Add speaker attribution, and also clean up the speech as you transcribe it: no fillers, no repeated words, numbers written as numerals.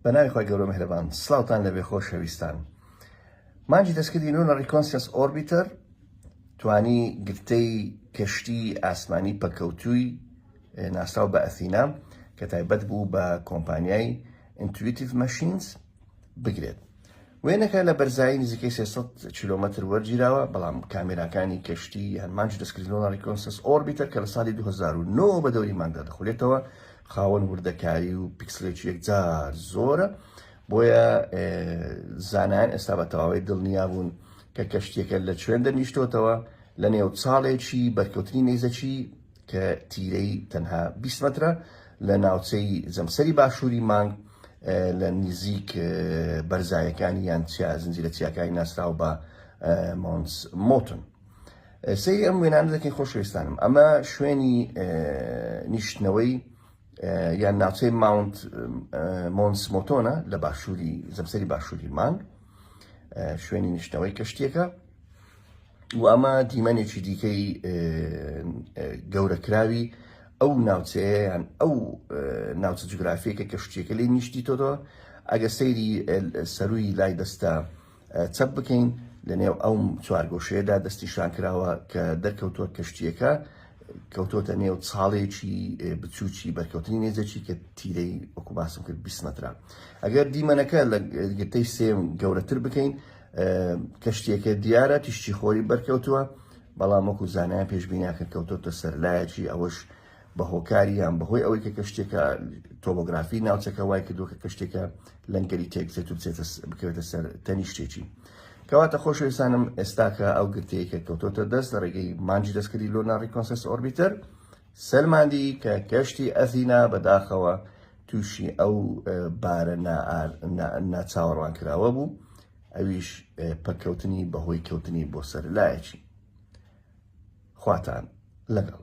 Speaker 1: بەناوی خۆی گەورە مهرەبان سڵاوتان لەبێ خۆشەویستان. مانجی دەستکردی لونا ریکۆنسیەنس ئۆربیتەر توانی گرتەی کەشتی ئاسمانی پەکەوتووی ناسراو بە ئەثینا کە تایبەت بوو بە کۆمپانیای ئینتویتیڤ مەشینز بگرێت. وێنەکە لە بەرزایی نزیکەی 300 کیلۆمەتر وەرگیراوە، بەڵام کامێراکانی کەشتی هەن مانجی دەستکردی لونا ریکۆنسیەنس ئۆربیتەر کە لە ساڵی 2009 بە دەوری مانگدا دەخولێتەوە خاوەن وردەکاری و پیکسلێکی یەکجار زۆرە، بۆیە زانایان ئێستا بە تەواوی دڵنیا بوون کە کەشتیەکە لە کوێن دەرنیشتۆتەوە لە نێو چاڵێکی بەرکەوتنی نەیزەکی کە تیرەی تەنها 20 مەترە لە ناوچەی زەمسەری باشووری مانگ لە نزیک بەرزایەکانی یان زنجیرە چیاکانی ناسراو بە مۆنس مۆتن. سەیری ئەم وێنانە دەکەین خۆشەویستانم. ئەمە شوێنی نیشتنەوەی یان ناوچەی ماونت مۆنس مۆتۆنە لە باشووری زەمسەری باشووری مانگ، شوێنی نیشتنەوەی کەشتیەکە و ئەمە دیمەنێکی دیکەی گەورەکراوی ئەو ناوچەیە یان ئەو ناوچە جوگرافیە کە کەشتیەکە لێ نیشتیتەوە. ئەگە سەیری سەرووی لای دەستە چەپ بکەین لە نێو ئەو چوارگۆشەیەدا دەستی شانکراوە کە دەرکەوتووە کەشتیەکە کەوتۆتە نێو چاڵێکی بچووکی بەرکەوتنی نێزەکی کە تیرەی وەکو باسم کرد 20 مەترە. ئەگەر دیمەنەکە لە گرتەی سێم گەورەتر بکەین کەشتیەکە دیارە تیشتی خۆری بەرکەوتووە، بەڵام وەکو زانایان پێشبینیاکە کەوتۆتە سەرلایەکی ئەوەش بە هۆکاری یان بەهۆی ئەوەی کە کەشتێکە تۆپۆگرافی ناوچەکە وای کردووە کە کەشتێکە لەنگەری تێکچێت و بکەوێتە سەر تەنیشتێکی. کەواتە خۆشەویستانم ئێستاکە ئەو گرتەیە کە کەوتۆتە دەست لە ڕێگەی مانجی دەستکردی لونا ریکۆنسیەنس ئۆربیتەر سەلماندی کە کەشتی ئەثینا بەداخەوە تووشی ئەو بارە ناچاوەڕوان کراوە بوو، ئەویش پەکەوتنی بەهۆی کەوتنی بۆ سەرلایەکی. خواتان لەگەڵ.